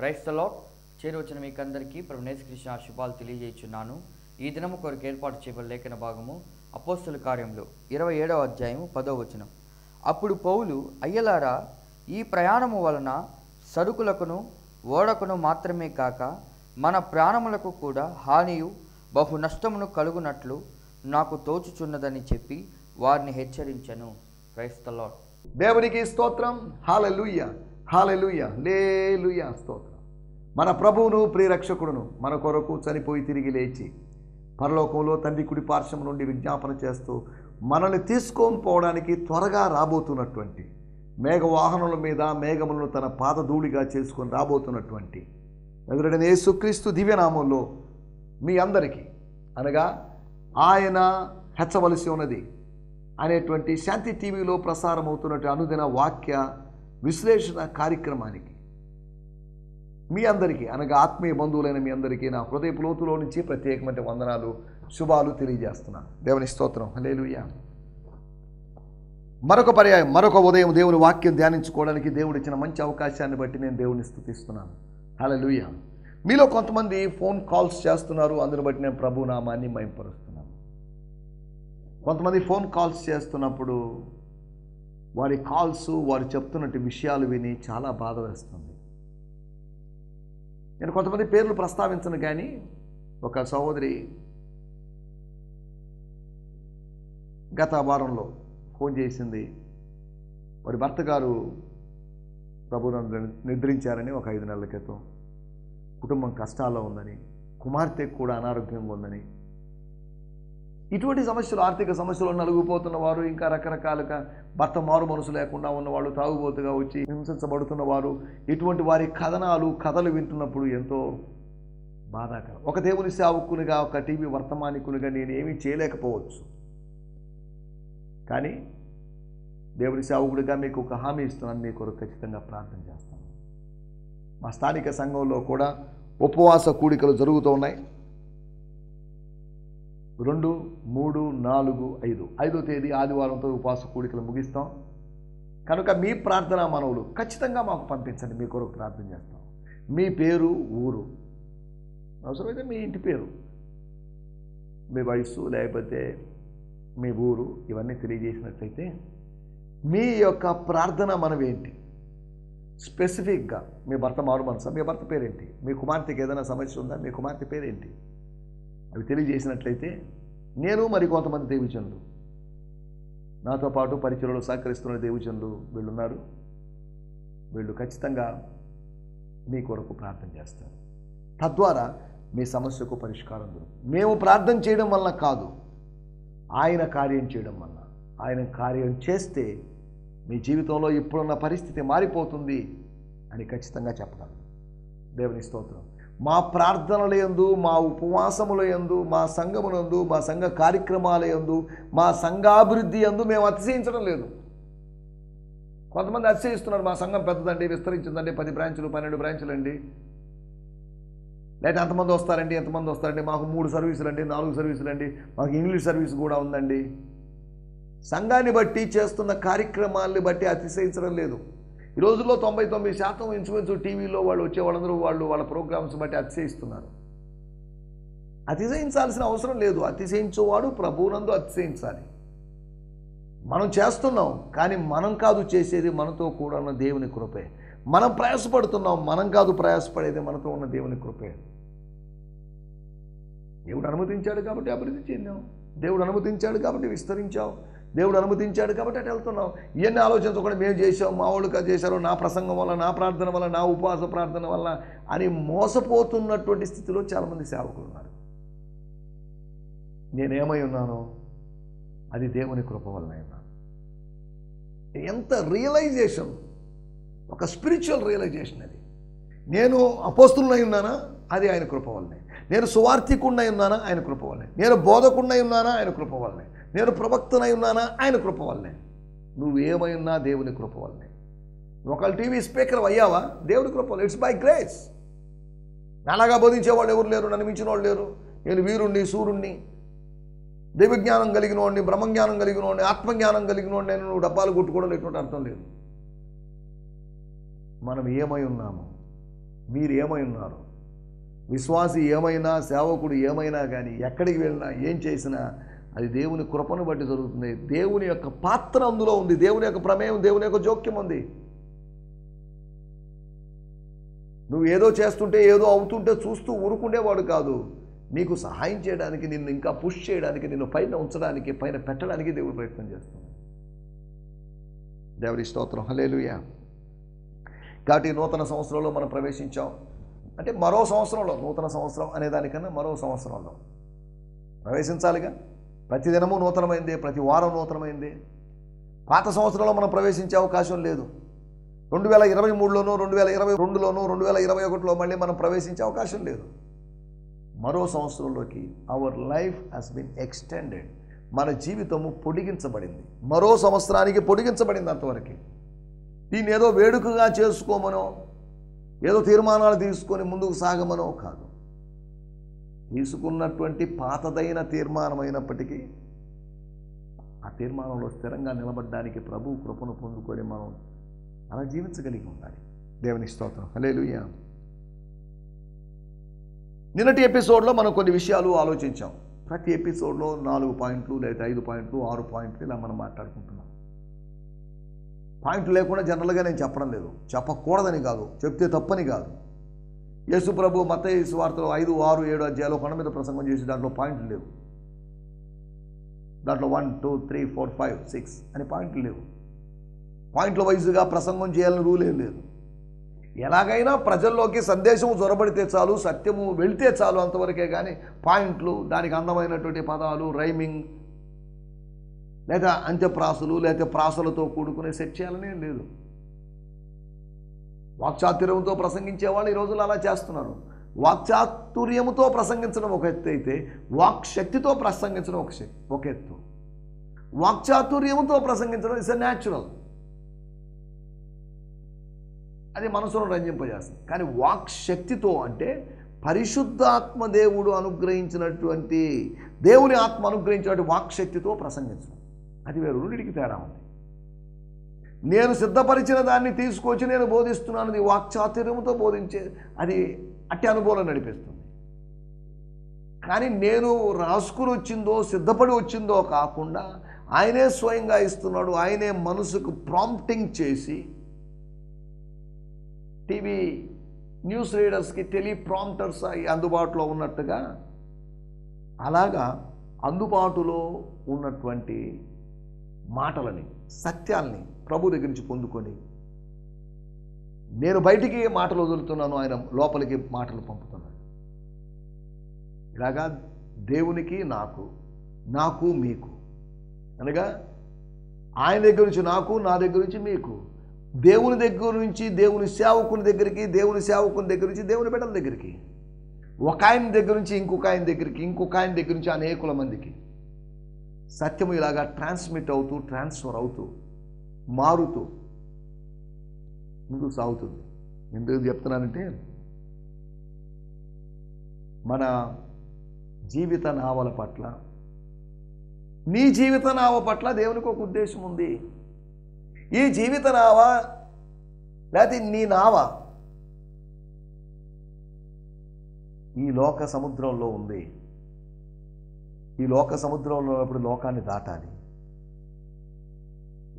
Price the lord. చేరువచ్చిన మీకందరికీ ప్రభువు యేసుక్రీస్తు శుభాలు తెలియజేయుచున్నాను. ఈ దినము కొరకు ఏర్పాటు చేయబడిన లేఖన భాగము అపోస్తలుల కార్యములు 27వ అధ్యాయము 10వ వచనం. అప్పుడు పౌలు, అయ్యలారా, ఈ ప్రయాణము వలన సరుకులకును ఓడకును మాత్రమే కాక మన ప్రాణములకు కూడా హానియు బహు నష్టమును కలుగునట్లు నాకు తోచుచున్నదని చెప్పి వారిని హెచ్చరించెను. Price the lord. దేవునికి స్తోత్రం. హల్లెలూయా, హల్లెలూయా, హల్లెలూయా, స్తోత్రం. మన ప్రభువును ప్రియరక్షకుడును మన కొరకు చనిపోయి తిరిగి లేచి పరలోకంలో తండ్రి కుడి పార్శ్వం నుండి విజ్ఞాపన చేస్తూ మనల్ని తీసుకొని పోవడానికి త్వరగా రాబోతున్నటువంటి మేఘవాహనముల మీద మేఘములను తన పాదధూళిగా చేసుకొని రాబోతున్నటువంటి ఎదురైన యేసుక్రీస్తు దివ్యనామంలో మీ అందరికీ, అనగా ఆయన హెచ్చవలసి ఉన్నది అనేటువంటి శాంతి టీవీలో ప్రసారం అవుతున్నట్టు అనుదిన వాక్య విశ్లేషణ కార్యక్రమానికి మీ అందరికీ, అనగా ఆత్మీయ బంధువులైన మీ అందరికీ నా హృదయపు లోతులో నుంచి ప్రత్యేకమైన వందనాలు, శుభాలు తెలియజేస్తున్నాను. దేవుని స్తోత్రం. హల్లెలూయా. మరొక పర్యాయం, మరొక ఉదయం దేవుని వాక్యం ధ్యానించుకోవడానికి దేవుడు ఇచ్చిన మంచి అవకాశాన్ని బట్టి నేను దేవుని స్తుతిస్తున్నాను. హల్లెలూయా. మీలో కొంతమంది ఫోన్ కాల్స్ చేస్తున్నారు, అందుని బట్టి నేను ప్రభు నామాన్ని మహిమపరుస్తున్నాను. కొంతమంది ఫోన్ కాల్స్ చేస్తున్నప్పుడు వారి కాల్స్, వారు చెప్తున్నట్టు విషయాలు విని చాలా బాధ వేస్తుంది. నేను కొంతమంది పేర్లు ప్రస్తావించను, కానీ ఒక సహోదరి గత వారంలో ఫోన్ చేసింది. వారి భర్త గారు ప్రభువును నిద్రించారని ఒక 5 నెలల క్రితం, కుటుంబం కష్టాల్లో ఉందని, కుమార్తెకు కూడా అనారోగ్యంగా ఉందని, ఇటువంటి సమస్యలు, ఆర్థిక సమస్యలు నలుగుపోతున్న వారు, ఇంకా రకరకాలుగా భర్త మారు మనసు లేకుండా ఉన్నవాళ్ళు, తాగుబోతుగా వచ్చి హింసించబడుతున్న వారు, ఇటువంటి వారి కథలు వింటున్నప్పుడు ఎంతో బాధాకరం. ఒక దేవుని సేవకునిగా, ఒక టీవీ వర్తమానికునిగా నేను ఏమీ చేయలేకపోవచ్చు, కానీ దేవుని సేవకుడిగా మీకు ఒక హామీ ఇస్తున్నాను, మీ కొరకు ఖచ్చితంగా ప్రార్థన చేస్తాను. మా స్థానిక సంఘంలో కూడా ఉపవాస కూడికలు జరుగుతూ ఉన్నాయి. 2, 3, 4, 5 5వ తేదీ ఆదివారంతో ఉపవాస కూడికలు ముగిస్తాం. కనుక మీ ప్రార్థనా మనవులు ఖచ్చితంగా మాకు పంపించండి, మీ కొరకు ప్రార్థన చేస్తాం. మీ పేరు, ఊరు, అవసరమైతే మీ ఇంటి పేరు, మీ వయస్సు, లేకపోతే మీ ఊరు, ఇవన్నీ తెలియజేసినట్లయితే మీ యొక్క ప్రార్థన మనవేంటి, స్పెసిఫిక్గా మీ భర్త మారు మనసా, మీ భర్త పేరేంటి, మీ కుమార్తెకి ఏదైనా సమస్య ఉందా, మీ కుమార్తె పేరేంటి, అవి తెలియజేసినట్లయితే నేను మరి కొంతమంది దేవజనులు, నాతో పాటు పరిచయలో సహకరిస్తున్న దేవజనులు వీళ్ళున్నారు, వీళ్ళు ఖచ్చితంగా మీ కొరకు ప్రార్థన చేస్తారు. తద్వారా మీ సమస్యకు పరిష్కారం దొరుకుతుంది. మేము ప్రార్థన చేయడం వలన కాదు, ఆయన కార్యం చేయడం వలన. ఆయన కార్యం చేస్తే మీ జీవితంలో ఇప్పుడున్న పరిస్థితి మారిపోతుంది అని ఖచ్చితంగా చెప్పగలను. దేవుని స్తోత్రం. మా ప్రార్థనల యందు, మా ఉపవాసముల యందు, మా సంఘమునందు, మా సంఘ కార్యక్రమాల యందు, మా సంఘాభివృద్ధి యందు మేము అతిశయించడం లేదు. కొంతమంది అతిశయిస్తున్నారు, మా సంఘం పెద్దదండి, విస్తరించిందండి, 10 బ్రాంచులు 12 బ్రాంచులు అండి, లేదా ఎంతమంది వస్తారండి, ఎంతమంది వస్తారండి, మాకు 3 సర్వీసులు అండి, 4 సర్వీసులు అండి, మాకు ఇంగ్లీష్ సర్వీస్ కూడా ఉందండి. సంఘాన్ని బట్టి, చేస్తున్న కార్యక్రమాల్ని బట్టి అతిశయించడం లేదు. ఈ రోజుల్లో 99% ఇంచుమించు టీవీలో వాళ్ళు వచ్చే వాళ్ళందరూ వాళ్ళ ప్రోగ్రామ్స్ బట్టి అతిశయిస్తున్నారు. అతిశయించాల్సిన అవసరం లేదు. అతిశయించేవాడు ప్రభువునందు అతిశయించాలి. మనం చేస్తున్నాం, కానీ మనం కాదు చేసేది, మనతో కూడా ఉన్న దేవుని కృపే. మనం ప్రయాసపడుతున్నాం, మనం కాదు ప్రయాసపడేది, మనతో ఉన్న దేవుని కృపే. దేవుడు అనుమతించాడు కాబట్టి అభివృద్ధి చెందాం, దేవుడు అనుమతించాడు కాబట్టి విస్తరించాం, దేవుడు అనుమతించాడు కాబట్టి అటు వెళ్తున్నాం. ఇవన్నీ ఆలోచించకుండా మేము చేసాం, మా వాళ్ళు చేశారు, నా ప్రసంగం వల్ల, నా ప్రార్థన వల్ల, నా ఉపవాస ప్రార్థన వల్ల అని మోసపోతున్నటువంటి స్థితిలో చాలామంది సేవకులు ఉన్నారు. నేనేమై ఉన్నానో అది దేవుని కృప వలన ఉన్నాను. ఎంత రియలైజేషన్, ఒక స్పిరిచువల్ రియలైజేషన్ అది. నేను అపోస్తులునై ఉన్నానా, అది ఆయన కృప వల్లనే. నేను సువార్థికుడినై ఉన్నానా, ఆయన కృప వల్లనే. నేను బోధకుడినై ఉన్నానా, ఆయన కృప వల్లనే. నేను ప్రవక్తనై ఉన్నానా, ఆయన కృప వల్లనే. నువ్వేమై ఉన్నా దేవుని కృప వల్లనే. ఒకళ్ళు టీవీ స్పీకర్ అయ్యావా, దేవుని కృప వల్ల. It's by grace. అలాగా బోధించేవాళ్ళు ఎవరు లేరు, నన్ను మించిన వాళ్ళు లేరు. నేను వీరుణ్ణి, సూర్యుణ్ణి, దైవజ్ఞానం కలిగిన వాడిని, బ్రహ్మజ్ఞానం కలిగిన వాడిని, ఆత్మజ్ఞానం కలిగిన వాడిని, నేను నువ్వు డబ్బాలు కొట్టుకోవడం ఎటువంటి అర్థం లేదు. మనం ఏమై ఉన్నామో మీరు ఏమై ఉన్నారు. విశ్వాసి ఏమైనా, సేవకుడు ఏమైనా కానీ, ఎక్కడికి వెళ్ళినా, ఏం చేసినా అది దేవుని కృపను బట్టి జరుగుతుంది. దేవుని యొక్క పాత్ర అందులో ఉంది, దేవుని యొక్క ప్రమేయం, దేవుని యొక్క జోక్యం ఉంది. నువ్వు ఏదో చేస్తుంటే, ఏదో అవుతుంటే చూస్తూ ఊరుకుండేవాడు కాదు. నీకు సహాయం చేయడానికి, నిన్ను ఇంకా పుష్ చేయడానికి, నిన్ను పైన ఉంచడానికి, పైన పెట్టడానికి దేవుడు ప్రయత్నం చేస్తున్నాడు. దేవుడి స్తోత్రం, హల్లెలూయా. కాబట్టి నూతన సంవత్సరంలో మనం ప్రవేశించాం. అంటే మరో సంవత్సరంలో, నూతన సంవత్సరం అనే దానికన్నా మరో సంవత్సరంలో ప్రవేశించాలిగా. ప్రతిదినము నూతనమైందే, ప్రతి వారం నూతనమైందే. పాత సంవత్సరంలో మనం ప్రవేశించే అవకాశం లేదు. 2023లోనూ, 2022లోనూ, 2021లో మళ్ళీ మనం ప్రవేశించే అవకాశం లేదు. మరో సంవత్సరంలోకి our life has been extended. మన జీవితము పొడిగించబడింది, మరో సంవత్సరానికి పొడిగించబడింది. అంతవరకు దీన్ని ఏదో వేడుకగా చేసుకోమనో, ఏదో తీర్మానాలు తీసుకొని ముందుకు సాగమనో కాదు. తీసుకున్నటువంటి పాతదైన తీర్మానమైనప్పటికీ ఆ తీర్మానంలో స్థిరంగా నిలబడడానికి ప్రభు కృపను పొందుకొని మనం అలా జీవించగలిగి ఉండాలి. దేవుని స్తోత్రం, హల్లెలూయా. నిన్నటి ఎపిసోడ్లో మనం కొన్ని విషయాలు ఆలోచించాం. ప్రతి ఎపిసోడ్లో 4 పాయింట్లు లేదా 5 పాయింట్లు, 6 పాయింట్లు ఇలా మనం మాట్లాడుకుంటున్నాం. పాయింట్లు లేకుండా జనరల్గా నేను చెప్పడం లేదు, చెప్పకూడదని కాదు, చెప్తే తప్పని కాదు. యేసు ప్రభు మత్తయి సువార్తలో 5, 6, 7 అధ్యాయాలు కొండ మీద ప్రసంగం చేసి దాంట్లో పాయింట్లు లేవు. దాంట్లో 1, 2, 3, 4, 5, 6 అని పాయింట్లు లేవు. పాయింట్ల వైజ్గా ప్రసంగం చేయాలని రూల్ ఏం లేదు. ఎలాగైనా ప్రజల్లోకి సందేశం జొరబడితే చాలు, సత్యము వెళితే చాలు, అంతవరకే. కానీ పాయింట్లు, దానికి అందమైనటువంటి పదాలు, రైమింగ్ లేదా అంత్యప్రాసలు లేదా ప్రాసలతో కూడుకునే సెట్ చేయాలనే లేదు. వాక్చాతుర్యంతో ప్రసంగించే వాళ్ళు ఈ రోజుల్లో అలా చేస్తున్నారు. వాక్చాతుర్యముతో ప్రసంగించడం ఒక ఎత్తు అయితే, వాక్శక్తితో ప్రసంగించడం ఒక ఎత్తు. వాక్చాతుర్యముతో ప్రసంగించడం ఇస్ ఎ న్యాచురల్, అది మనసును రంజింపజేస్తుంది. కానీ వాక్శక్తితో అంటే పరిశుద్ధాత్మ దేవుడు అనుగ్రహించినటువంటి, దేవుని ఆత్మ అనుగ్రహించినటువంటి వాక్శక్తితో ప్రసంగించడం అది వేరు. రెండింటికి తేడా ఉంది. నేను సిద్ధపరిచిన దాన్ని తీసుకొచ్చి నేను బోధిస్తున్నాను, అది వాక్చాతుర్యముతో బోధించే, అది అట్టి అనుభవం నడిపిస్తుంది. కానీ నేను రాసుకుని వచ్చిందో, సిద్ధపడి వచ్చిందో కాకుండా ఆయనే స్వయంగా ఇస్తున్నాడు. ఆయనే మనసుకు ప్రాంప్టింగ్ చేసి, టీవీ న్యూస్ రీడర్స్కి టెలిప్రాంప్టర్స్ అందుబాటులో ఉన్నట్టుగా, అలాగా అందుబాటులో ఉన్నటువంటి మాటలని, సత్యాల్ని ప్రభు దగ్గర నుంచి పొందుకొని, నేను బయటికి మాటలు వదులుతున్నాను, ఆయన లోపలికి మాటలు పంపుతున్నాడు. ఇలాగా దేవునికి నాకు మీకు అనగా ఆయన దగ్గర నుంచి నాకు, నా దగ్గర నుంచి మీకు, దేవుని దగ్గర నుంచి దేవుని సేవకుని దగ్గరికి, దేవుని సేవకుని దగ్గర నుంచి దేవుని బిడ్డల దగ్గరికి, ఒక ఆయన దగ్గర నుంచి ఇంకొక ఆయన దగ్గరికి, ఇంకొక ఆయన దగ్గర నుంచి అనేకుల మందికి సత్యము ఇలాగా ట్రాన్స్మిట్ అవుతూ, ట్రాన్స్ఫర్ అవుతూ, మారుతూ ముందుకు సాగుతుంది. ఎందుకు చెప్తున్నానంటే, మన జీవిత నావల పట్ల, నీ జీవిత నావ పట్ల దేవునికి ఒక ఉద్దేశం ఉంది. ఈ జీవిత నావ లేకపోతే నీ నావ ఈ లోక సముద్రంలో ఉంది. ఈ లోక సముద్రంలో ఉన్నప్పుడు లోకాన్ని దాటాలి.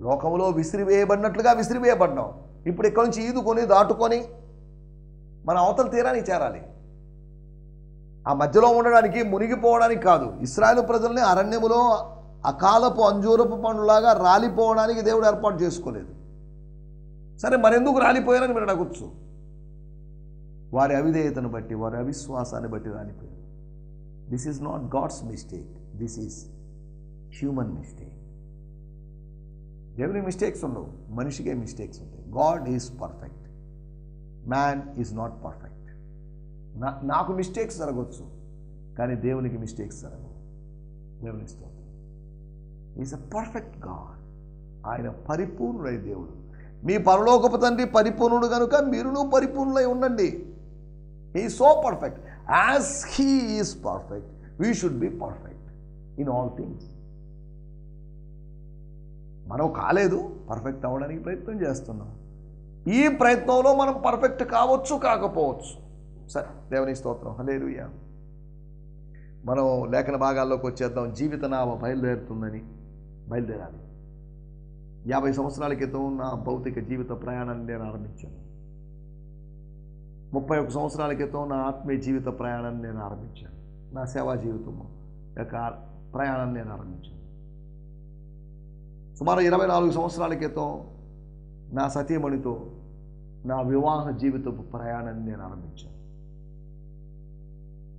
లోకంలో విసిరివేయబడినట్లుగా విసిరివేయబడ్డాం. ఇప్పుడు ఇక్కడి నుంచి ఈదుకొని దాటుకొని మన అవతల తీరానికి చేరాలి. ఆ మధ్యలో ఉండడానికి, మునిగిపోవడానికి కాదు. ఇశ్రాయేలు ప్రజల్ని అరణ్యములో అకాలపు అంజూరపు పండులాగా రాలిపోవడానికి దేవుడు ఏర్పాటు చేసుకోలేదు. సరే, మరెందుకు రాలిపోయారని మీరు అడగొచ్చు. వారి అవిధేయతను బట్టి, వారి అవిశ్వాసాన్ని బట్టి రాలిపోయారు. This is not God's mistake, this is human mistake. దేవుని మిస్టేక్స్ ఉండవు, మనిషికే మిస్టేక్స్ ఉంటాయి. God is perfect, man is not perfect. నాకు మిస్టేక్స్ జరగవచ్చు, కానీ దేవునికి మిస్టేక్స్ జరగవు. దేవుని స్తోత్రం. Is a perfect God. ఆయన పరిపూర్ణుడై దేవుడు. మీ పరలోకపు తండ్రి పరిపూర్ణుడు కనుక మీరును పరిపూర్ణులై ఉండండి. He so perfect. As he is perfect, we should be perfect in all things. మనం కాలేదు, పర్ఫెక్ట్ అవ్వడానికి ప్రయత్నం చేస్తున్నాం. ఈ ప్రయత్నంలో మనం పర్ఫెక్ట్ కావచ్చు, కాకపోవచ్చు. సరే, దేవుని స్తోత్రం, హల్లెలూయా. మనం లేఖన భాగాల్లోకి వచ్చేద్దాం. జీవిత నావ బయలుదేరాలి. 50 సంవత్సరాల క్రితం నా భౌతిక జీవిత ప్రయాణాన్ని నేను ఆరంభించాను. 31 సంవత్సరాల క్రితం నా ఆత్మీయ జీవిత ప్రయాణాన్ని నేను ఆరంభించాను. నా సేవా జీవితం యొక్క ప్రయాణాన్ని నేను ఆరంభించాను. సుమారు 24 సంవత్సరాల క్రితం నా సతీమణితో నా వివాహ జీవితపు ప్రయాణాన్ని నేను ఆరంభించాను.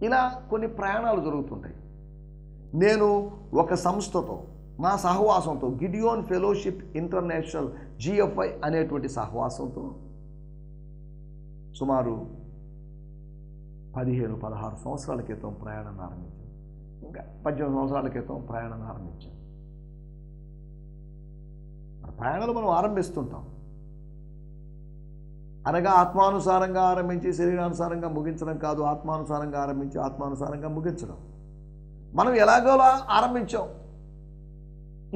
ఇలా కొన్ని ప్రయాణాలు జరుగుతుంటాయి. నేను ఒక సంస్థతో, నా సహవాసంతో, గిడియోన్ ఫెలోషిప్ ఇంటర్నేషనల్ GFI అనేటువంటి సహవాసంతో సుమారు 15-16 సంవత్సరాల క్రితం ప్రయాణాన్ని ఆరంభించాను. ఇంకా 18 సంవత్సరాల క్రితం ప్రయాణాన్ని ఆరంభించాను. ప్రయాణాలు మనం ఆరంభిస్తుంటాం. అనగా ఆత్మానుసారంగా ఆరంభించి శరీరానుసారంగా ముగించడం కాదు, ఆత్మానుసారంగా ఆరంభించి ఆత్మానుసారంగా ముగించడం. మనం ఎలాగోలా ఆరంభించాం,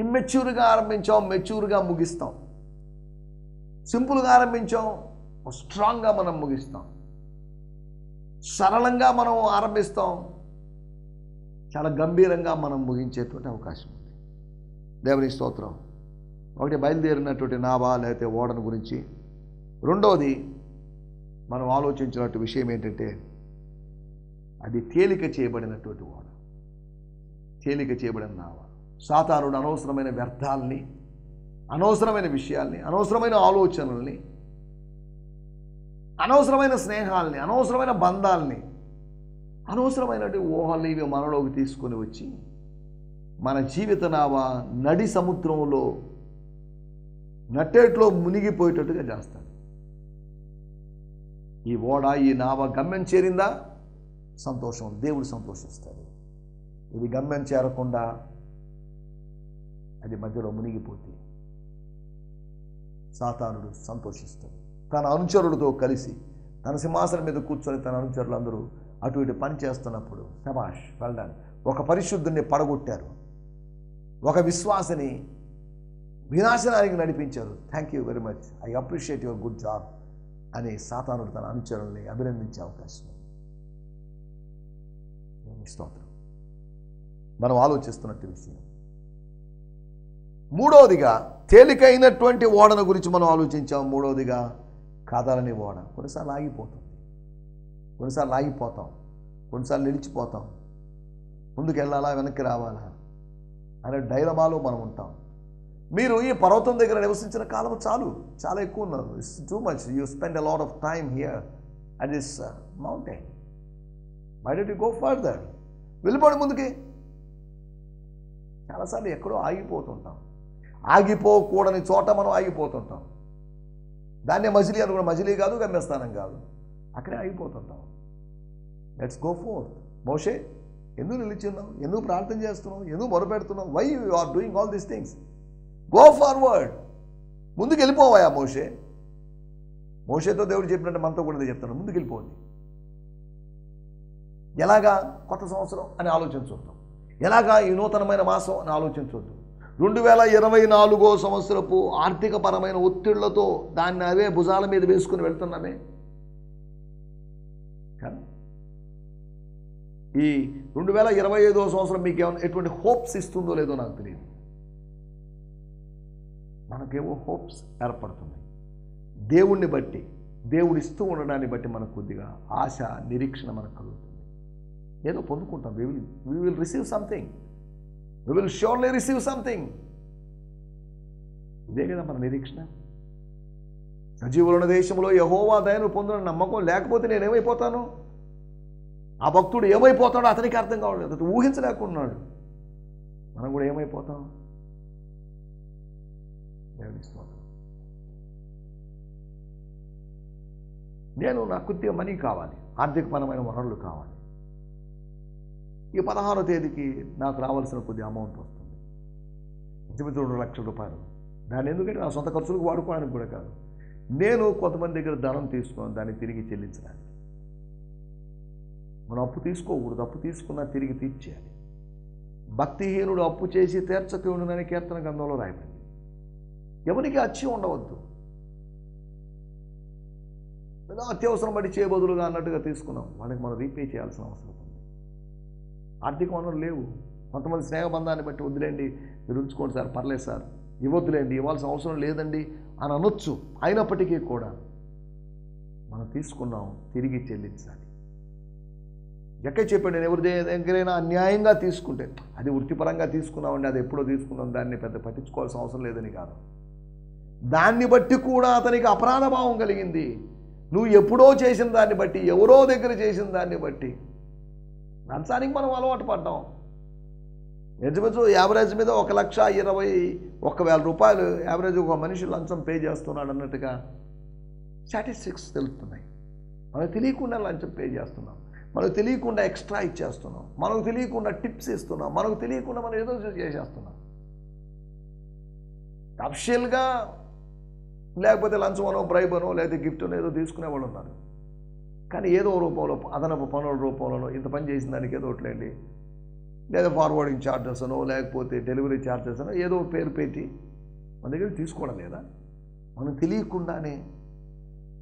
ఇమ్మెచ్యూర్గా ఆరంభించాం, మెచ్యూర్గా ముగిస్తాం. సింపుల్గా ఆరంభించాం, స్ట్రాంగ్గా మనం ముగిస్తాం. సరళంగా మనం ఆరంభిస్తాం, చాలా గంభీరంగా మనం ముగించేటువంటి అవకాశం ఉంది. దేవుని స్తోత్రం. ఒకటి బయలుదేరినటువంటి నావా లేకపోతే ఓడను గురించి. రెండవది మనం ఆలోచించినటువంటి విషయం ఏంటంటే అది తేలిక చేయబడినటువంటి ఓడ, తేలిక చేయబడిన నావ. సాతానుడు అనవసరమైన వ్యర్థాలని, అనవసరమైన విషయాల్ని, అనవసరమైన ఆలోచనల్ని, అనవసరమైన స్నేహాల్ని, అనవసరమైన బంధాలని, అనవసరమైనటువంటి ఊహల్ని ఇవి మనలోకి తీసుకొని వచ్చి మన జీవిత నావ నడి సముద్రంలో నట్టేట్లో మునిగిపోయేటట్టుగా చేస్తాడు. ఈ ఓడ, ఈ నావ గమ్యం చేరిందా సంతోషం, దేవుడు సంతోషిస్తాడు. ఇది గమ్యం చేరకుండా అది మధ్యలో మునిగిపోతే సాతానుడు సంతోషిస్తాడు. తన అనుచరులతో కలిసి తన సింహాసనం మీద కూర్చొని తన అనుచరులందరూ అటు ఇటు పని చేస్తున్నప్పుడు శభాష్, వెల్డన్, ఒక పరిశుద్ధుని పడగొట్టారు, ఒక విశ్వాసిని వినాశనానికి నడిపించారు, thank you very much, I appreciate your good job అని సాతానుడు తన అనుచరుల్ని అభినందించే అవకాశం ఉంది. స్తోత్రం. మనం ఆలోచిస్తున్నట్టు విషయం. మూడవదిగా తేలికైనటువంటి ఓడను గురించి మనం ఆలోచించాం. మూడవదిగా కదలని ఓడ. కొన్నిసార్లు ఆగిపోతుంది, కొన్నిసార్లు ఆగిపోతాం, కొన్నిసార్లు నిలిచిపోతాం, ముందుకు వెళ్ళాలా వెనక్కి రావాలా అనే డైలమాలో మనం ఉంటాం. మీరు ఈ పర్వతం దగ్గర నివసించిన కాలం చాలా ఎక్కువ ఉన్నారు. It's too much. You spend a lot of time here at this mountain. Why don't you go further? వెళ్ళిపోండి ముందుకి. చాలాసార్లు ఎక్కడో ఆగిపోతుంటాం. ఆగిపోకూడని చోట మనం ఆగిపోతుంటాం. దాన్నే మజిలీ అనుకున్న, మజిలీ కాదు, గమ్యస్థానం కాదు, అక్కడే ఆగిపోతుంటాం. Let's go forth. మోషే, ఎందుకు నిలిచున్నావు? ఎందుకు ప్రార్థన చేస్తున్నావు? ఎందుకు మొరపెడుతున్నావు? Why you are doing all these things? Go forward. ముందుకు వెళ్ళిపోవాయా మోషే? మోషేతో దేవుడు చెప్పినట్టు మనతో కూడా చెప్తాను, ముందుకు వెళ్ళిపోండి. ఎలాగా కొత్త సంవత్సరం అని ఆలోచించవద్దు, ఎలాగా ఈ నూతనమైన మాసం అని ఆలోచించవద్దు. 2024 సంవత్సరపు ఆర్థిక పరమైన ఒత్తిళ్లతో దాన్ని అవే భుజాల మీద వేసుకుని వెళ్తున్నామే. కానీ ఈ 2025 సంవత్సరం మీకు ఏమైనా ఎటువంటి హోప్స్ ఇస్తుందో లేదో నాకు తెలియదు. మనకేమో హోప్స్ ఏర్పడుతుంది. దేవుణ్ణి బట్టి, దేవుడు ఇస్తూ ఉండడాన్ని బట్టి మనకు కొద్దిగా ఆశ, నిరీక్షణ మనకు కలుగుతుంది. ఏదో పొందుకుంటాం. we will receive something. We will surely receive something. ఇదే కదా మన నిరీక్షణ. సజీవుల దేశంలో యెహోవా దయను పొందిన నమ్మకం లేకపోతే నేనేమైపోతాను? ఆ భక్తుడు ఏమైపోతాడో అతనికి అర్థం కావట్లేదు, అతను ఊహించలేకున్నాడు. మనం కూడా ఏమైపోతాం? నాకు కొద్దిగా మనీ కావాలి, ఆర్థికపరమైన వనరులు కావాలి. ఈ 16వ తేదీకి నాకు రావాల్సిన కొద్ది అమౌంట్ వస్తుంది, ఇంచుమించు 2 లక్షల రూపాయలు. దాన్ని ఎందుకంటే నా సొంత ఖర్చులకు వాడుకోవడానికి కూడా కాదు, నేను కొంతమంది దగ్గర ధనం తీసుకుని దాన్ని తిరిగి చెల్లించడానికి. మనం అప్పు తీసుకోకూడదు, అప్పు తీసుకున్నా తిరిగి తీర్చేయాలి. భక్తిహీనుడు అప్పు చేసి తీర్చకూడదని కీర్తన గ్రంథంలో రాయబడింది. ఎవరికి అచ్చి ఉండవద్దు. ఏదో అత్యవసరం బట్టి చేయబదులుగా అన్నట్టుగా తీసుకున్నాం. వాళ్ళకి మనం రీపే చేయాల్సిన అవసరం ఉంది. ఆర్థిక వనరులు లేవు. కొంతమంది స్నేహబంధాన్ని బట్టి వద్దులేండి, మీరు ఉంచుకోండి సార్, పర్లేదు సార్, ఇవ్వద్దులేండి, ఇవ్వాల్సిన అవసరం లేదండి అని అనొచ్చు. అయినప్పటికీ కూడా మనం తీసుకున్నాం, తిరిగి చెల్లించాలి. ఎక్కడ చెప్పాడు, నేను ఎవరి దగ్గరైనా అన్యాయంగా తీసుకుంటే, అది వృత్తిపరంగా తీసుకున్నామండి, అది ఎప్పుడో తీసుకున్నాం, దాన్ని పెద్ద పట్టించుకోవాల్సిన అవసరం లేదని కాదు. దాన్ని బట్టి కూడా అతనికి అపరాధ భావం కలిగింది. నువ్వు ఎప్పుడో చేసిన దాన్ని బట్టి, ఎవరో దగ్గర చేసిన దాన్ని బట్టి లంచానికి మనం అలవాటు పడ్డాం. ఇంచుమించు యావరేజ్ మీద 1,21,000 రూపాయలు యావరేజ్ ఒక మనిషి లంచం పే చేస్తున్నాడు అన్నట్టుగా స్టాటిస్టిక్స్ తెలుస్తున్నాయి. మనకు తెలియకుండా లంచం పే చేస్తున్నాం, మనకు తెలియకుండా ఎక్స్ట్రా ఇచ్చేస్తున్నాం, మనకు తెలియకుండా టిప్స్ ఇస్తున్నాం, మనకు తెలియకుండా మనం ఏదో చేసేస్తున్నాం. అఫిషియల్గా లేకపోతే లంచం అనో, బ్రైబ్ అనో, లేకపోతే గిఫ్ట్ అనో ఏదో తీసుకునే వాళ్ళు ఉన్నారు. కానీ ఏదో రూపంలో, అదనపు పనుల రూపంలోనో, ఇంత పని చేసిన దానికి ఏదో ఒకట్లేండి, లేదా ఫార్వర్డింగ్ ఛార్జెస్ అనో, లేకపోతే డెలివరీ ఛార్జెస్ అనో ఏదో పేరు పెట్టి మన దగ్గర తీసుకోవడం లేదా? మనం తెలియకుండానే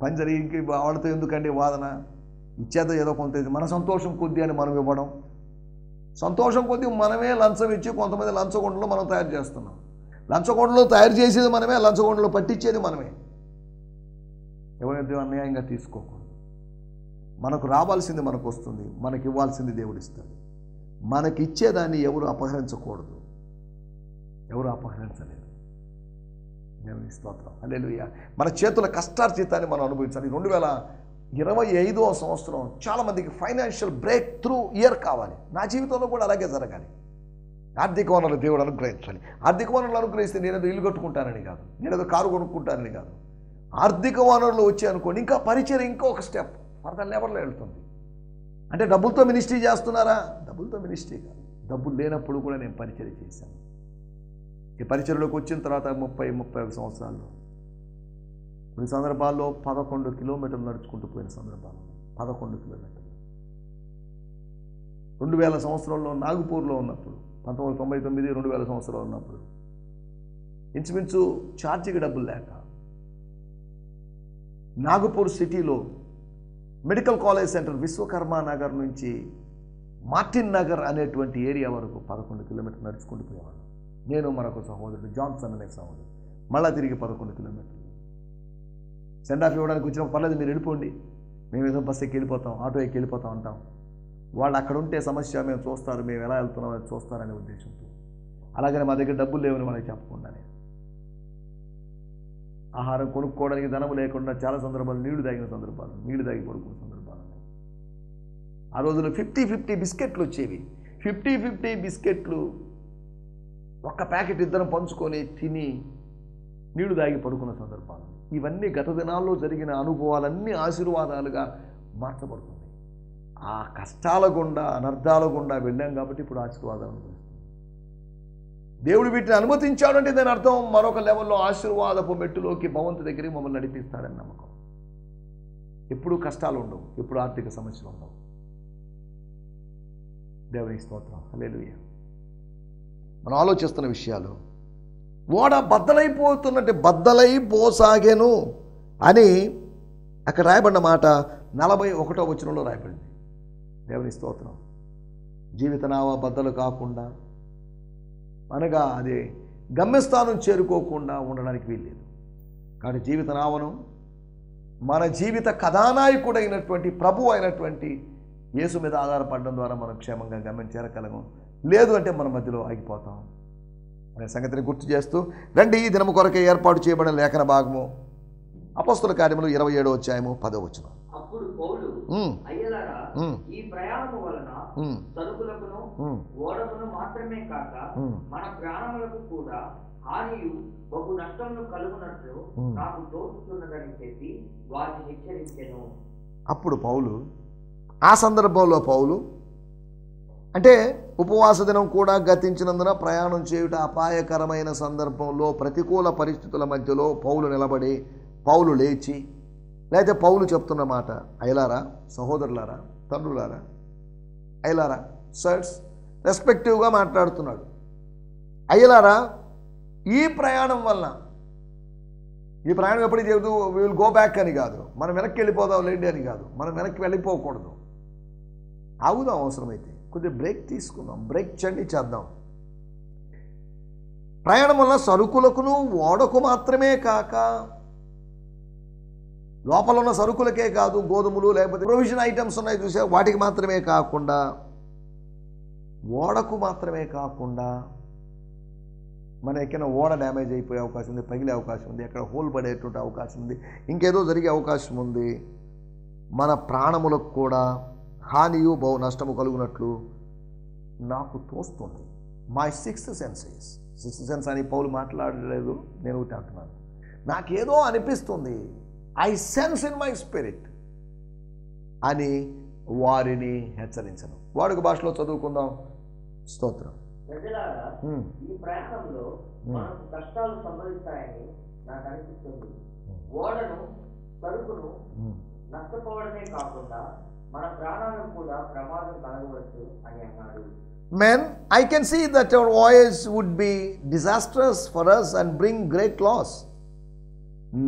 పని జరిగి ఇంక వాళ్ళతో ఎందుకండి వాదన, ఇచ్చేదో ఏదో కొంత మన సంతోషం కొద్దీ అని మనం ఇవ్వడం, సంతోషం కొద్దీ మనమే లంచం ఇచ్చి కొంతమంది లంచగొండలు మనం తయారు చేస్తున్నాం. లంచగొండలు తయారు చేసేది మనమే, లంచగొండలు పట్టించేది మనమే. ఎవరైతే అన్యాయంగా తీసుకోకూడదు. మనకు రావాల్సింది మనకు వస్తుంది, మనకి ఇవ్వాల్సింది దేవుడిస్తాడు. మనకి ఇచ్చేదాన్ని ఎవరు అపహరించకూడదు, ఎవరు అపహరించలేదు. దేవుని స్తోత్రం, హల్లెలూయా. మన చేతుల కష్టార్జితాన్ని మనం అనుభవించాలి. 2025వ సంవత్సరం చాలామందికి ఫైనాన్షియల్ బ్రేక్ త్రూ ఇయర్ కావాలి. నా జీవితంలో కూడా అలాగే జరగాలి. ఆర్థిక వనరులు దేవుడు అనుగ్రహించాలి. ఆర్థిక వనరులు అనుగ్రహిస్తే నేనేదో ఇల్లు కట్టుకుంటానని కాదు, నేనేదో కారు కొనుక్కుంటానని కాదు. ఆర్థిక వనరులు వచ్చాయి అనుకోండి, ఇంకా పరిచయం ఇంకొక స్టెప్ ఫర్దర్ లెవెల్లో వెళ్తుంది. అంటే డబ్బులతో మినిస్ట్రీ చేస్తున్నారా? డబ్బులతో మినిస్ట్రీ కాదు, డబ్బులు లేనప్పుడు కూడా నేను పరిచయం చేశాను. ఈ పరిచయంలోకి వచ్చిన తర్వాత 30-31 సంవత్సరాల్లో కొన్ని సందర్భాల్లో 11 కిలోమీటర్లు నడుచుకుంటూ పోయిన సందర్భాలు, 11 కిలోమీటర్లు. 2000 సంవత్సరంలో నాగపూర్లో ఉన్నప్పుడు, 1999-2000 సంవత్సరంలో ఉన్నప్పుడు ఇంచుమించు ఛార్జీకి డబ్బులు లేక నాగపూర్ సిటీలో medical college centre Vishwakarma Nagar నుంచి మార్టిన్ నగర్ అనేటువంటి ఏరియా వరకు 11 కిలోమీటర్లు నడుచుకుంటూ పోయేవాళ్ళం. నేను మరొక సహోదరుడు జాన్సన్ అనే సహోదరుడు మళ్ళీ తిరిగి 11 కిలోమీటర్లు. సెండ్ ఆఫ్ ఇవ్వడానికి వచ్చినప్పుడు పర్లేదు మీరు వెళ్ళిపోండి, మేము ఏదో బస్సు ఎక్కి వెళ్ళిపోతాం, ఆటో ఎక్కి వెళ్ళిపోతాం అంటాం. వాళ్ళు అక్కడ ఉంటే సమస్య మేము చూస్తారు, మేము ఎలా వెళ్తున్నాం అది చూస్తారనే ఉద్దేశంతో. అలాగనే మా దగ్గర డబ్బులు లేవని వాళ్ళకి చెప్పకుండానే, ఆహారం కొనుక్కోవడానికి ధనము లేకుండా చాలా సందర్భాలు నీళ్లు తాగిన సందర్భాలు, నీళ్లు తాగి పడుకున్న సందర్భాలు. ఆ రోజుల్లో 50-50 బిస్కెట్లు వచ్చేవి. 50-50 బిస్కెట్లు ఒక్క ప్యాకెట్ ఇద్దరం పంచుకొని తిని నీళ్లు తాగి పడుకున్న సందర్భాలు. ఇవన్నీ గత దినాల్లో జరిగిన అనుభవాలన్నీ ఆశీర్వాదాలుగా మార్చబడుతుంది. ఆ కష్టాల గుండా, అనర్థాల గుండా వెళ్ళాం కాబట్టి ఇప్పుడు ఆశీర్వాదాలు అనుభవిస్తాం. దేవుడు వీటిని అనుమతించాడంటే దాని అర్థం మరొక లెవెల్లో ఆశీర్వాదపు మెట్టులోకి భవంతు దగ్గరికి మమ్మల్ని నడిపిస్తాడని నమ్మకం. ఎప్పుడు కష్టాలు ఉండవు, ఎప్పుడు ఆర్థిక సమస్యలు ఉండవు. దేవుని స్తోత్రం, హల్లెలూయా. మనం ఆలోచిస్తున్న విషయాలు, ఓడ బద్దలైపోతున్నట్టు బద్దలైపోసాగెను అని అక్కడ రాయబడిన మాట 41వ వచనంలో రాయబడింది. దేవుని స్తోత్రం. జీవిత నావ బద్దలు కాకుండా, అనగా అది గమ్యస్థానం చేరుకోకుండా ఉండడానికి వీల్లేదు. కాబట్టి జీవిత నావను మన జీవిత కథానాయకుడు అయినటువంటి ప్రభు అయినటువంటి యేసు మీద ఆధారపడడం ద్వారా మనం క్షేమంగా గమ్యం చేరగలము. లేదు అంటే మన మధ్యలో ఆగిపోతాం అనే సంగతిని గుర్తు చేస్తూ రండి. ఈ దినము కొరకే ఏర్పాటు చేయబడిన లేఖన భాగము అపోస్తల కార్యములు 27వ అధ్యాయము 10వ వచనం. అప్పుడు పౌలు, అయ్యలారా, ఈ ప్రయాణము వలన సరుకులకును ఓడకును మాత్రమే కాక మన ప్రాణములకు కూడా హానియు బహు నష్టమును కలుగునట్లు నాకు తోచుతున్నదని చెప్పి వారిని హెచ్చరించెను. అప్పుడు పౌలు, ఆ సందర్భంలో పౌలు అంటే ఉపవాస దినం కూడా గతించినందున ప్రయాణం చేయుట అపాయకరమైన సందర్భంలో, ప్రతికూల పరిస్థితుల మధ్యలో పౌలు నిలబడి, పౌలు లేచి, లేకపోతే పౌలు చెప్తున్న మాట, అయ్యలారా, సహోదరులారా, తండ్రులారా, అయ్యలారా, సర్స్ రెస్పెక్టివ్గా మాట్లాడుతున్నాడు. అయ్యలారా, ఈ ప్రయాణం వలన, ఈ ప్రయాణం ఎప్పటికీ చెబుతూ వీ విల్ గో బ్యాక్ అని కాదు, మనం వెనక్కి వెళ్ళిపోదాం లేండి అని కాదు, మనం వెనక్కి వెళ్ళిపోకూడదు. ఆగుదాం, అవసరమైతే కొద్దిగా బ్రేక్ తీసుకుందాం, బ్రేక్ చండి చేద్దాం. ప్రయాణం వల్ల సరుకులకును ఓడకు మాత్రమే కాక, లోపల ఉన్న సరుకులకే కాదు, గోధుమలు లేకపోతే ప్రొవిజన్ ఐటమ్స్ ఉన్నాయి చూసా, వాటికి మాత్రమే కాకుండా, ఓడకు మాత్రమే కాకుండా, మన ఎక్కడైనా ఓడ డ్యామేజ్ అయిపోయే అవకాశం ఉంది, పగిలే అవకాశం ఉంది, ఎక్కడ హోల్ పడేటువంటి అవకాశం ఉంది, ఇంకేదో జరిగే అవకాశం ఉంది, మన ప్రాణములకు కూడా హానియు బహు నష్టము కలుగునట్లు నాకు తోస్తుంది. మై సిక్స్త్ సెన్స్ అని పౌలు మాట్లాడలేదు, నేను ఒకటి అంటున్నాను. నాకేదో అనిపిస్తుంది, I sense in my spirit అని వారిని హెచ్చరించను. వాడుక భాషలో చదువుకుందాం. స్తోత్రం. ఈ ప్రయాణంలో మనకు కష్టాలు సంభవిస్తాయని నాకు అనిపిస్తుంది. ఓడను సరుకును నష్టపోవడమే కాకుండా మన ప్రాణాలకు కూడా ప్రమాదం కలగవచ్చు అని అన్నాడు. Men, I can see that our voyage would be disastrous for us and bring great loss,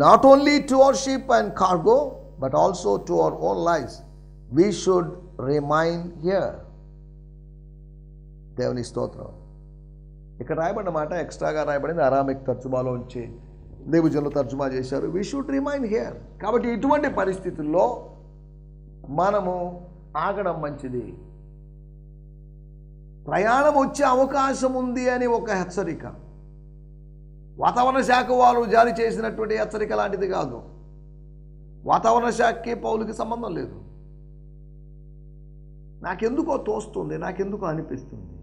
not only to our ship and cargo, but also to our own lives. We should remain here. దేవుని స్తోత్రం. ఇక్కడ రాయబడిన మాట ఎక్స్ట్రాగా రాయబడింది, Aramaic తర్జుమాలో ఉంచి దేవజనులు తర్జుమా చేశారు. We should remain here. కాబట్టి ఇటువంటి పరిస్థితుల్లో మనము ఆగడం మంచిది. ప్రయాణం వచ్చే అవకాశం ఉంది అని ఒక హెచ్చరిక, వాతావరణ శాఖ వారు జారీ చేసినటువంటి హెచ్చరిక లాంటిది కాదు. వాతావరణ శాఖకి పౌలుకి సంబంధం లేదు. నాకెందుకో తోస్తుంది, నాకెందుకో అనిపిస్తుంది,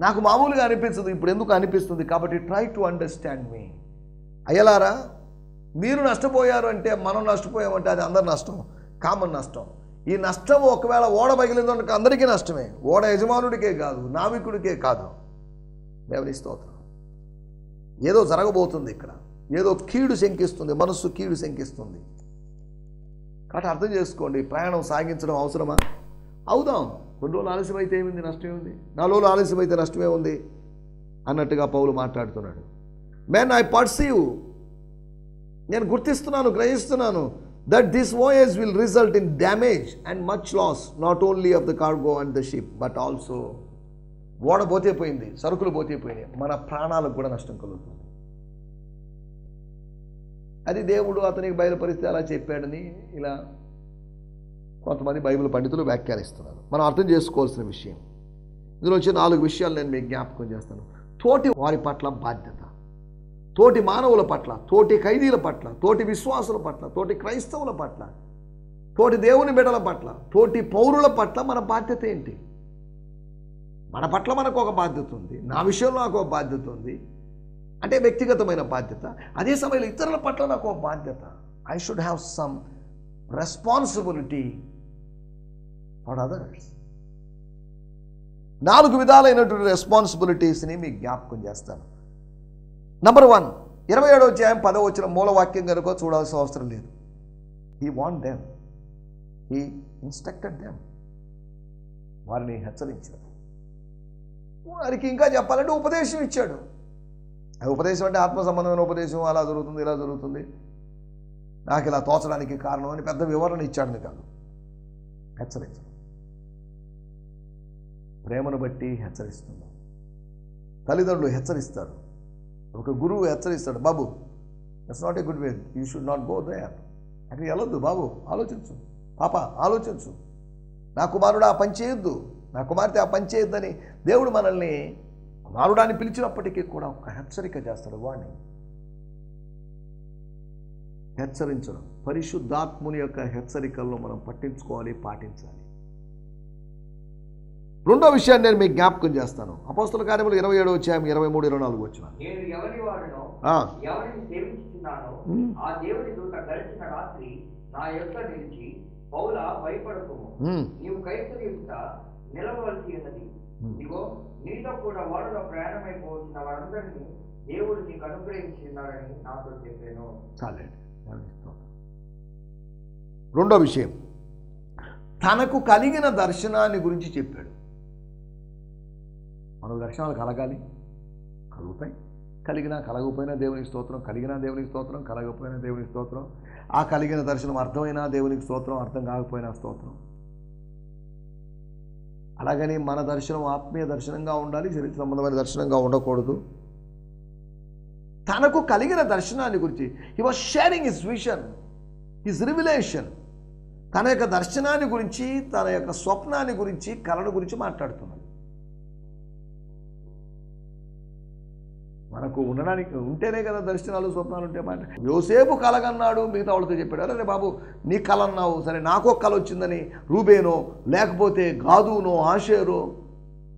నాకు మామూలుగా అనిపించదు, ఇప్పుడు ఎందుకు అనిపిస్తుంది. కాబట్టి ట్రై టు అండర్స్టాండ్ మీ. అయ్యలారా, మీరు నష్టపోయారు అంటే, మనం నష్టపోయామంటే అది అందరి నష్టం, కామన్ నష్టం. ఈ నష్టం ఒకవేళ ఓడ పగిలిందంటే అందరికీ నష్టమే, ఓడ యజమానుడికే కాదు, నావికుడికే కాదు. దేవుని స్తోత్రం. ఏదో జరగబోతుంది ఇక్కడ, ఏదో కీడు శంకిస్తుంది, మనస్సు కీడు శంకిస్తుంది. కాబట్టి అర్థం చేసుకోండి, ప్రయాణం సాగించడం అవసరమా? అవుదాం. కొన్ని రోజులు ఆలస్యం అయితే ఏమింది, నష్టమే ఉంది. 4 రోజులు ఆలస్యం అయితే నష్టమే ఉంది అన్నట్టుగా పౌలు మాట్లాడుతున్నాడు. మెన్, ఐ పర్సీవ్, నేను గుర్తిస్తున్నాను, గ్రహిస్తున్నాను, that this voyage will result in damage and much loss, not only of the cargo and the ship, but also ఓడ పోతే పోయింది, సరుకులు పోతే పోయినాయి, మన ప్రాణాలకు కూడా నష్టం కలుగుతుంది. అది దేవుడు అతనికి బయలుపరిస్తే అలా చెప్పాడని ఇలా కొంతమంది బైబిల్ పండితులు వ్యాఖ్యానిస్తున్నారు. మనం అర్థం చేసుకోవాల్సిన విషయం, ఇందులో వచ్చే 4 విషయాలు నేను మీకు జ్ఞాపకం చేస్తాను. తోటి వారి పట్ల బాధ్యత, తోటి మానవుల పట్ల, తోటి ఖైదీల పట్ల, తోటి విశ్వాసుల పట్ల, తోటి క్రైస్తవుల పట్ల, తోటి దేవుని బిడ్డల పట్ల, తోటి పౌరుల పట్ల మన బాధ్యత ఏంటి? మన పట్ల మనకు ఒక బాధ్యత ఉంది, నా విషయంలో నాకు ఒక బాధ్యత ఉంది, అంటే వ్యక్తిగతమైన బాధ్యత. అదే సమయంలో ఇతరుల పట్ల నాకు ఒక బాధ్యత. I should have some responsibility for others. 4 విధాలైనటువంటి రెస్పాన్సిబిలిటీస్ని మీకు జ్ఞాపకం చేస్తాను. నంబర్ 1, 27వ అధ్యాయం 10వ వచనం మూలవాక్యం కనుక చూడాల్సిన అవసరం లేదు. He want them, he instructed them, వారిని హెచ్చరించాడు. వారికి ఇంకా చెప్పాలంటే ఉపదేశం ఇచ్చాడు. ఉపదేశం అంటే ఆత్మ సంబంధమైన ఉపదేశం, అలా జరుగుతుంది, ఇలా జరుగుతుంది, నాకు ఇలా తోచడానికి కారణం అని పెద్ద వివరణ ఇచ్చాడని కాదు, హెచ్చరించడం. ప్రేమను బట్టి హెచ్చరిస్తున్నాం. తల్లిదండ్రులు హెచ్చరిస్తారు, ఒక గురువు హెచ్చరిస్తాడు, బాబు that's not a good way, you should not go there, అక్కడికి వెళ్ళొద్దు బాబు, ఆలోచించు, పాప ఆలోచించు, నా కుమారుడు ఆ పని చేయొద్దు, నా కుమార్తె ఆ పని చేయొద్దని దేవుడు మనల్ని కుమారుడాన్ని పిలిచినప్పటికీ కూడా ఒక హెచ్చరిక చేస్తాడు. వాడిని హెచ్చరించడం, పరిశుద్ధాత్ముని యొక్క హెచ్చరికలను మనం పట్టించుకోవాలి, పాటించాలి. 2వ విషయాన్ని నేను మీకు జ్ఞాపకం చేస్తాను. అపోస్తల కార్యములు 27వ అధ్యాయం 23, 24 వచనాలు. నేను ఎవరి వాడునో ఎవరిని సేవించుచున్నానో ఆ దేవుని దూత గడిచిన రాత్రి నా యొక్క నిలిచి, పౌలా భయపడకుము, నీవు కైసరి యొక్క నిలవవలసి ఉన్నది. ఇదిగో నీతో కూడా ఓడలో ప్రయాణమైపోవచ్చిన వారందరినీ దేవుడు నీకు అనుగ్రహించి ఉన్నాడని నాతో చెప్పాను. చాలండి. 2వ విషయం, తనకు కలిగిన దర్శనాన్ని గురించి చెప్పాడు. మనకు దర్శనాలు కలగాలి, కలుగుతాయి. కలిగినా కలగకపోయినా దేవునికి స్తోత్రం, కలిగినా దేవునికి స్తోత్రం, కలగకపోయినా దేవునికి స్తోత్రం. ఆ కలిగిన దర్శనం అర్థమైనా దేవునికి స్తోత్రం, అర్థం కాకపోయినా స్తోత్రం. అలాగని మన దర్శనం ఆత్మీయ దర్శనంగా ఉండాలి, శరీర సంబంధమైన దర్శనంగా ఉండకూడదు. తనకు కలిగిన దర్శనాన్ని గురించి హి was sharing his vision, his revelation. తన యొక్క దర్శనాన్ని గురించి, తన యొక్క స్వప్నాన్ని గురించి, కళను గురించి మాట్లాడుతున్నాడు. మనకు ఉండడానికి ఉంటేనే కదా దర్శనాలు స్వప్నాలు ఉంటే మాట. యోసేపు కలగన్నాడు, మిగతా వాళ్ళతో చెప్పాడు, అరే బాబు నీ కళ అన్నావు, సరే నాకో కళ వచ్చిందని రూబేనో లేకపోతే గాదునో ఆషేరో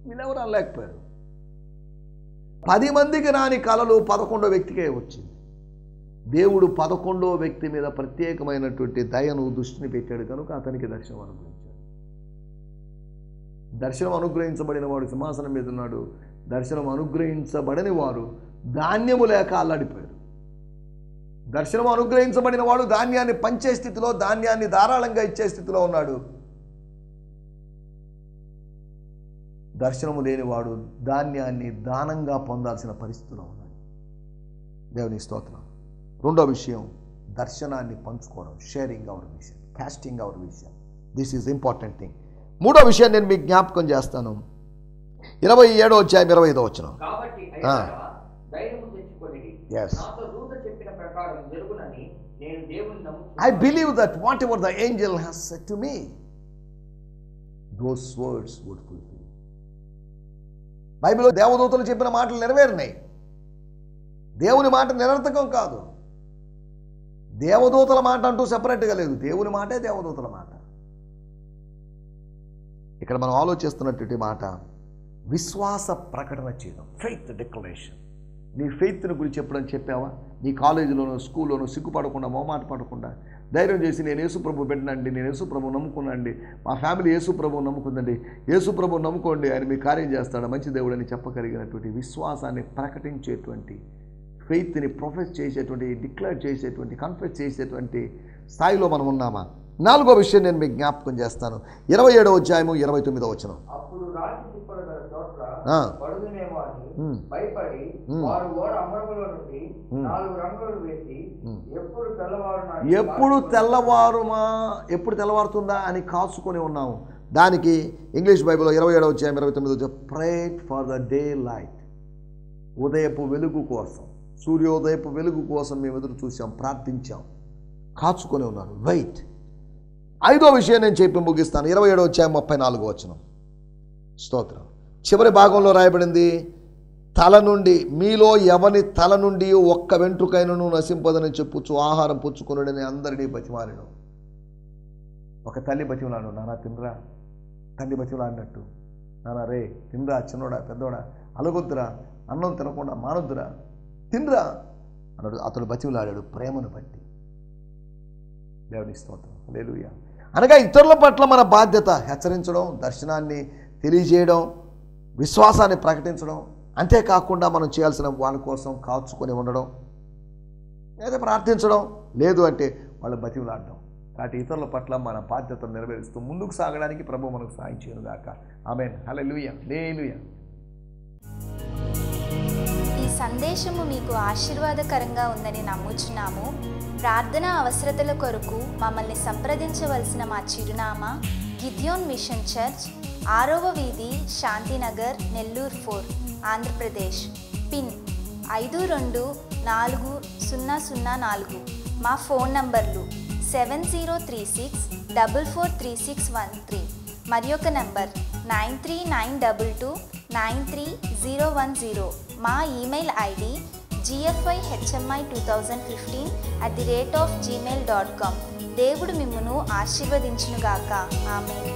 వీళ్ళెవరు అనలేకపోయారు. 10 మందికి రాని కళలు 11వ వ్యక్తికే వచ్చింది. దేవుడు 11వ వ్యక్తి మీద ప్రత్యేకమైనటువంటి దయను, దృష్టిని పెట్టాడు కనుక అతనికి దర్శనం అనుగ్రహించాడు. దర్శనం అనుగ్రహించబడిన వాడు సింహాసనం మీద ఉన్నాడు. దర్శనం అనుగ్రహించబడని వారు ధాన్యము లేక అల్లాడిపోయారు. దర్శనం అనుగ్రహించబడిన వాడు ధాన్యాన్ని పంచే స్థితిలో, ధాన్యాన్ని ధారాళంగా ఇచ్చే స్థితిలో ఉన్నాడు. దర్శనము లేనివాడు ధాన్యాన్ని దానంగా పొందాల్సిన పరిస్థితిలో ఉన్నాడు. దేవుని స్తోత్రం. రెండో విషయం, దర్శనాన్ని పంచుకోవడం, sharing our vision, casting our vision. This is important thing. మూడో విషయాన్ని నేను మీకు జ్ఞాపకం చేస్తాను. 27వ అధ్యాయం 25వ వచనం. కాబట్టి ధైర్యము తెచ్చుకొనిడి, నాతో దూత చెప్పిన ప్రకారం జరుగునని నేను దేవుని నమ్ముచున్నాను. I believe that whatever the angel has said to me, those words would fulfill. బైబిల్లో దేవదూతలు చెప్పిన మాటలు నెరవేరినాయి. దేవుని మాట నిరర్థకం కాదు. దేవదూతల మాట అంటూ సెపరేట్గా లేదు, దేవుని మాటే దేవదూతల మాట. ఇక్కడ మనం ఆలోచిస్తున్నటువంటి మాట విశ్వాస ప్రకటన చేయడం, ఫెయిత్ డిక్లరేషన్. నీ ఫెయిత్ని గురించి ఎప్పుడని చెప్పావా? నీ కాలేజీలోనూ స్కూల్లోనూ సిగ్గుపడకుండా, మొహమాట పడకుండా ధైర్యం చేసి, నేను యేసుప్రభు పెట్టినండి, నేను యేసుప్రభు నమ్ముకున్నాండి, మా ఫ్యామిలీ యేసుప్రభు నమ్ముకుందండి, యేసుప్రభు నమ్ముకోండి, ఆయన మీ కార్యం చేస్తాడు, మంచి దేవుడు అని చెప్పగలిగినటువంటి విశ్వాసాన్ని ప్రకటించేటువంటి, ఫెయిత్ని ప్రొఫెస్ చేసేటువంటి, డిక్లేర్ చేసేటువంటి, కన్ఫెస్ చేసేటువంటి స్థాయిలో మనం ఉన్నామా? నాలుగో విషయం నేను మీకు జ్ఞాపకం చేస్తాను. 27వ అధ్యాయము 29వ వచనం. అప్పుడు రాతి తిప్పలు గల చోట్ల పడుదునేమో అని భయపడి వారు ఓడ అమరములో నుండి 4 రంగులు వేసి ఎప్పుడు తెల్లవారుతుందా అని కాచుకొని ఉన్నాము. దానికి ఇంగ్లీష్ బైబిల్లో 27వ అధ్యాయం 29వ ప్రేట్ ఫర్ ద డే లైట్. ఉదయపు వెలుగు కోసం, సూర్యోదయపు వెలుగు కోసం మేము ఎదురు చూసాం, ప్రార్థించాం, కాచుకొని ఉన్నారు. వెయిట్. ఐదో విషయం నేను చెప్పి ముగిస్తాను. 27వ అధ్యాయం 34వ వచనం. స్తోత్రం. చివరి భాగంలో రాయబడింది, తల నుండి మీలో ఎవని తల నుండి ఒక్క వెంట్రుకైనను నశింపదని చెప్పుచు ఆహారం పుచ్చుకునుడని అందరినీ బతిమాలిను. ఒక తల్లి బతిమలాడు, నాన్న తినరా, తల్లి బతిమలాడినట్టు, నాన్న రే తినరా, చిన్నోడా పెద్దోడా, అలగొద్దురా, అన్నం తినకుండా మానొద్దురా, తినరా అన్నాడు. అతడు బతిమలాడాడు ప్రేమను బట్టి. దేవుని స్తోత్రం. హల్లెలూయా. అనగా ఇతరుల పట్ల మన బాధ్యత హెచ్చరించడం, దర్శనాన్ని తెలియజేయడం, విశ్వాసాన్ని ప్రకటించడం. అంతేకాకుండా మనం చేయాల్సిన వాళ్ళ కోసం కాచుకొని ఉండడం, లేదా ప్రార్థించడం, లేదు అంటే వాళ్ళు బతిమలాడడం. కాబట్టి ఇతరుల పట్ల మన బాధ్యతను నెరవేరుస్తూ ముందుకు సాగడానికి ప్రభు మనకు సాయం చేయను గాక. ఆమేన్. హల్లెలూయా. హల్లెలూయా. ఈ సందేశము మీకు ఆశీర్వాదకరంగా ఉందని నమ్ముచున్నాము. ప్రార్థన అవసరతల కొరకు మమ్మల్ని సంప్రదించవలసిన మా చిరునామా గిద్యోన్ మిషన్ చర్చ్, 6వ వీధి, శాంతినగర్, నెల్లూరు 4, ఆంధ్రప్రదేశ్. పిన్ 524004. మా ఫోన్ నంబర్లు 7036443613 మరి ఒక నంబర్ 9392293010. మా ఈమెయిల్ ఐడి gfihmi2015@gmail.com. దేవుడు మిమ్మును ఆశీర్వదించునుగాక. ఆమేన్.